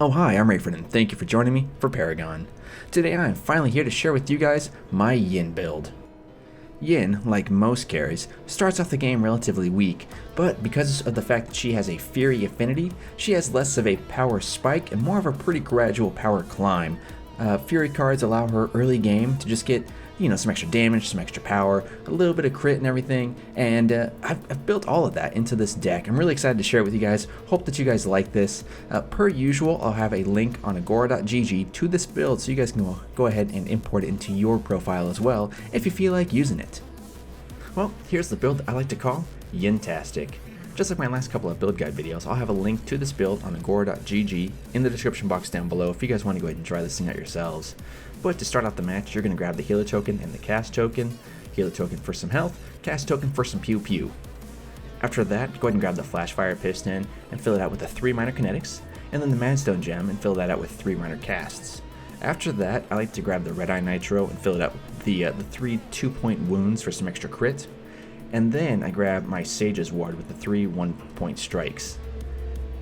Oh hi, I'm Rayford and thank you for joining me for Paragon. Today I am finally here to share with you guys my Yin build. Yin, like most carries, starts off the game relatively weak, but because of the fact that she has a Fury affinity, she has less of a power spike and more of a pretty gradual power climb. Fury cards allow her early game to just get some extra damage, some extra power, a little bit of crit and everything, and I've built all of that into this deck. I'm really excited to share it with you guys. Hope that you guys like this. Per usual, I'll have a link on agora.gg to this build so you guys can go ahead and import it into your profile as well if you feel like using it. Well, here's the build that I like to call Yin-tastic. Just like my last couple of build guide videos, I'll have a link to this build on agora.gg in the description box down below if you guys want to go ahead and try this thing out yourselves. But to start off the match, you're going to grab the healer token and the cast token. Healer token for some health, cast token for some pew pew. After that, go ahead and grab the flash fire piston and fill it out with the 3 minor kinetics, and then the Madstone gem and fill that out with 3 minor casts. After that, I like to grab the red eye nitro and fill it out with the 3 2-point wounds for some extra crit. And then I grab my Sage's Ward with the 3 1-point strikes.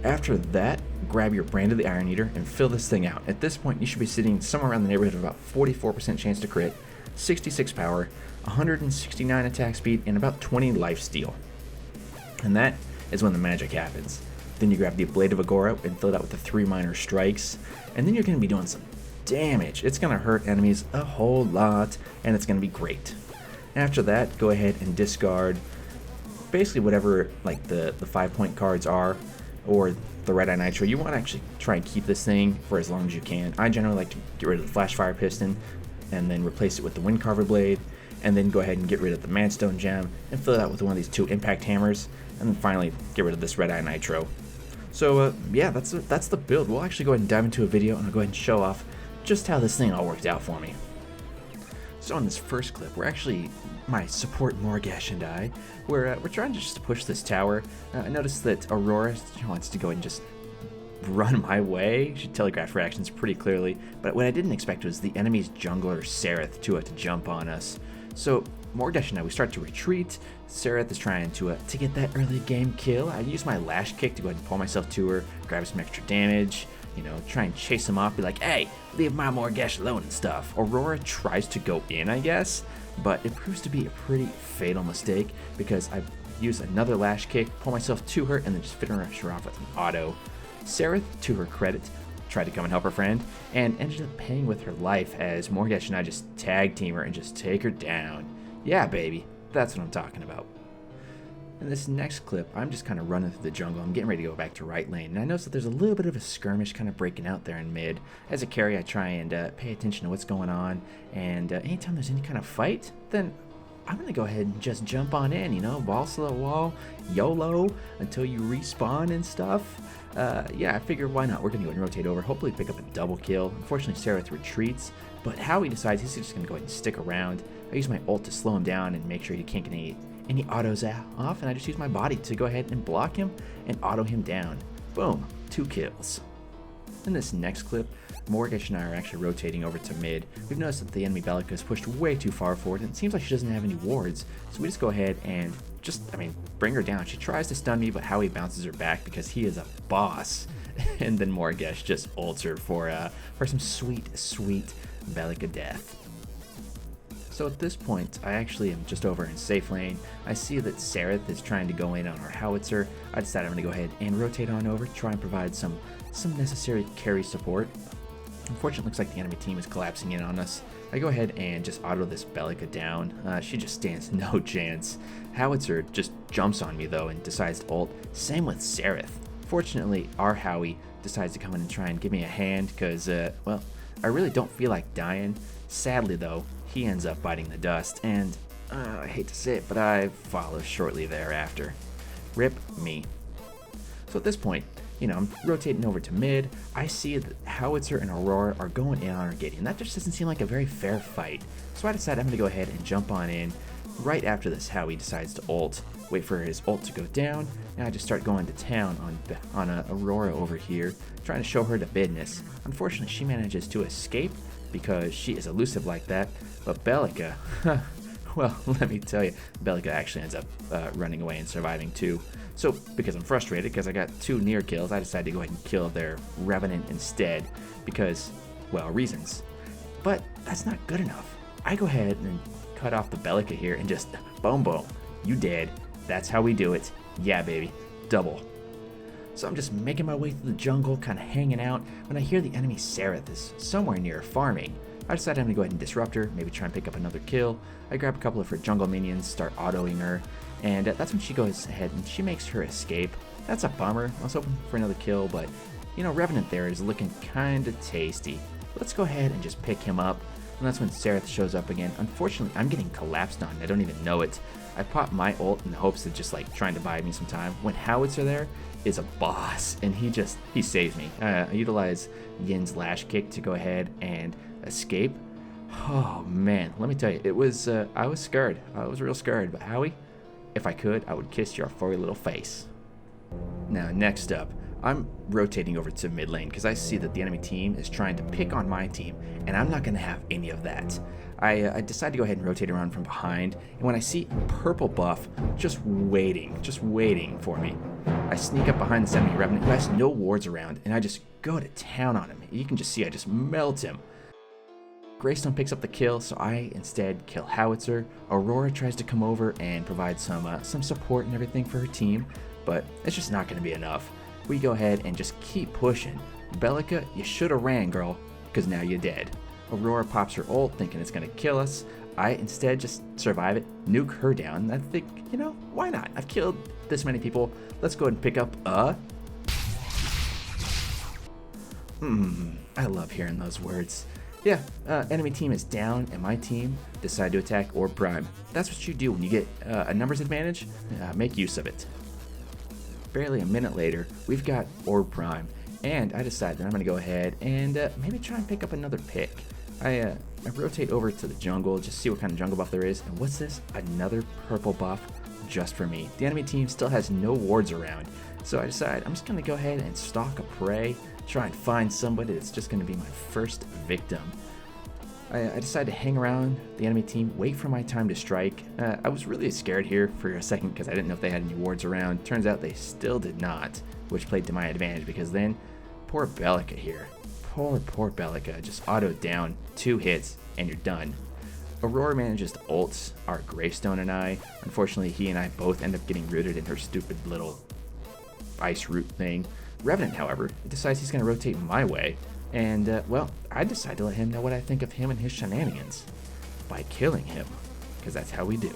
After that, grab your Brand of the Iron Eater and fill this thing out. At this point, you should be sitting somewhere around the neighborhood of about 44% chance to crit, 66 power, 169 attack speed, and about 20 life steal. And that is when the magic happens. Then you grab the Blade of Agora and fill it out with the 3 minor strikes, and then you're going to be doing some damage. It's going to hurt enemies a whole lot, and it's going to be great. After that, go ahead and discard basically whatever like the 5-point cards are, or the red eye nitro. You want to actually try and keep this thing for as long as you can. I generally like to get rid of the flash fire piston and then replace it with the wind carver blade, and then go ahead and get rid of the Madstone gem and fill it out with one of these 2 impact hammers, and then finally get rid of this red eye nitro. So yeah, that's the build. We'll actually go ahead and dive into a video, and I'll go ahead and show off just how this thing all worked out for me. So on this first clip, we're actually, my support Morgash and I, we're trying to just push this tower. I noticed that Aurora wants to go and just run my way. She telegraphed her actions pretty clearly, but what I didn't expect was the enemy's jungler Sereth to jump on us. So Morgash and I, we start to retreat. Sereth is trying to get that early game kill. I use my lash kick to go ahead and pull myself to her, grab some extra damage, try and chase him off, be like, hey, leave my Morgash alone and stuff. Aurora tries to go in, I guess, but it proves to be a pretty fatal mistake because I use another lash kick, pull myself to her, and then just finish her off with an auto. Sereth, to her credit, tried to come and help her friend, and ended up paying with her life as Morgash and I just tag team her and just take her down. Yeah, baby, that's what I'm talking about. In this next clip, I'm just kind of running through the jungle. I'm getting ready to go back to right lane, and I notice that there's a little bit of a skirmish kind of breaking out there in mid. As a carry, I try and pay attention to what's going on, and anytime there's any kind of fight, then I'm going to go ahead and just jump on in, balls to the wall, YOLO, until you respawn and stuff. Yeah, I figured why not? We're going to go and rotate over, hopefully pick up a double kill. Unfortunately, Sereth retreats, but Howie decides he's just going to go ahead and stick around. I use my ult to slow him down and make sure he can't get any autos off, and I just use my body to go ahead and block him and auto him down. Boom, 2 kills. In this next clip, Morgash and I are actually rotating over to mid. We've noticed that the enemy Belica is pushed way too far forward, and it seems like she doesn't have any wards, so we just go ahead and bring her down. She tries to stun me, but Howie bounces her back because he is a boss. And then Morgash just ults her for some sweet, sweet Belica death. So at this point, I actually am just over in safe lane. I see that Sereth is trying to go in on our howitzer. I decided I'm going to go ahead and rotate on over, try and provide some necessary carry support. Unfortunately, it looks like the enemy team is collapsing in on us. I go ahead and just auto this Belica down. She just stands no chance. Howitzer just jumps on me though and decides to ult. Same with Sereth. Fortunately, our Howie decides to come in and try and give me a hand because, well, I really don't feel like dying. Sadly though, he ends up biting the dust, and I hate to say it, but I follow shortly thereafter. Rip me. So at this point, I'm rotating over to mid. I see that Howitzer and Aurora are going in on our Gideon. That just doesn't seem like a very fair fight. So I decide I'm going to go ahead and jump on in. Right after this, Howie decides to ult. Wait for his ult to go down, and I just start going to town on Aurora over here, trying to show her the business. Unfortunately, she manages to escape because she is elusive like that. But Belica, Well, let me tell you, Bellica actually ends up running away and surviving too. So, because I'm frustrated because I got 2 near kills, I decided to go ahead and kill their Revenant instead because, well, reasons. But that's not good enough. I go ahead and cut off the Bellica here and just boom boom, you dead. That's how we do it. Yeah, baby, double. So I'm just making my way through the jungle, kind of hanging out, when I hear the enemy Sereth is somewhere near farming. I decided I'm going to go ahead and disrupt her, maybe try and pick up another kill. I grab a couple of her jungle minions, start autoing her, and that's when she goes ahead and she makes her escape. That's a bummer. I was hoping for another kill, but you know, Revenant there is looking kind of tasty. Let's go ahead and just pick him up, and that's when Sereth shows up again. Unfortunately, I'm getting collapsed on. I don't even know it. I pop my ult in the hopes of just like trying to buy me some time. When Howitzer there is a boss, and he saves me. I utilize Yin's Lash Kick to go ahead and escape. Oh man, let me tell you, it was I was scared. I was real scared, but Howie, if I could, I would kiss your furry little face. Now, next up, I'm rotating over to mid lane because I see that the enemy team is trying to pick on my team, and I'm not going to have any of that. I decide to go ahead and rotate around from behind, and when I see purple buff just waiting for me, I sneak up behind this enemy Revenant who has no wards around, and I just go to town on him. You can just see I just melt him. Greystone picks up the kill, so I instead kill Howitzer. Aurora tries to come over and provide some support and everything for her team, but it's just not going to be enough. We go ahead and just keep pushing. Bellica, you should have ran, girl, because now you're dead. Aurora pops her ult, thinking it's going to kill us. I instead just survive it, nuke her down, and I think, you know, why not? I've killed this many people. Let's go ahead and pick up I love hearing those words. Yeah, enemy team is down, and my team decide to attack Orb Prime. That's what you do when you get a numbers advantage. Make use of it. Barely a minute later, we've got Orb Prime, and I decide that I'm going to go ahead and maybe try and pick up another pick. I rotate over to the jungle, just see what kind of jungle buff there is, and what's this? Another purple buff just for me. The enemy team still has no wards around, so I decide I'm just going to go ahead and stalk a prey, try and find somebody that's just going to be my first victim. I decided to hang around the enemy team, wait for my time to strike. I was really scared here for a second because I didn't know if they had any wards around. Turns out they still did not, which played to my advantage because then poor Bellica here. Poor Bellica, just autoed down, 2 hits, and you're done. Aurora manages to ult our Greystone and I. Unfortunately, he and I both end up getting rooted in her stupid little ice root thing. Revenant, however, decides he's going to rotate my way, and, well, I decide to let him know what I think of him and his shenanigans by killing him, because that's how we do.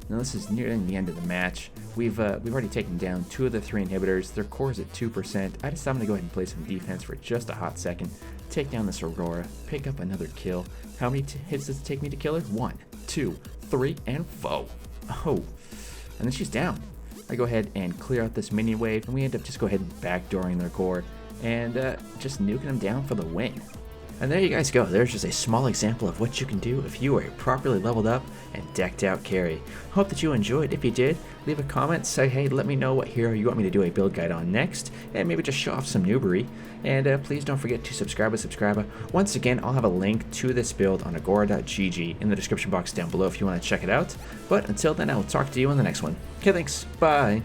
Now, this is nearing the end of the match. We've already taken down 2 of the 3 inhibitors. Their core is at 2%. I decided I'm going to go ahead and play some defense for just a hot second, take down this Aurora, pick up another kill. How many hits does it take me to kill her? 1, 2, 3, and 4. Oh, and then she's down. I go ahead and clear out this minion wave, and we end up just go ahead and backdooring their core and just nuking them down for the win. And there you guys go. There's just a small example of what you can do if you are a properly leveled up and decked out carry. Hope that you enjoyed. If you did, leave a comment, say hey, let me know what hero you want me to do a build guide on next, and maybe just show off some noobery. And please don't forget to subscribe. Once again, I'll have a link to this build on agora.gg in the description box down below if you want to check it out. But until then, I will talk to you in the next one. Okay, thanks. Bye.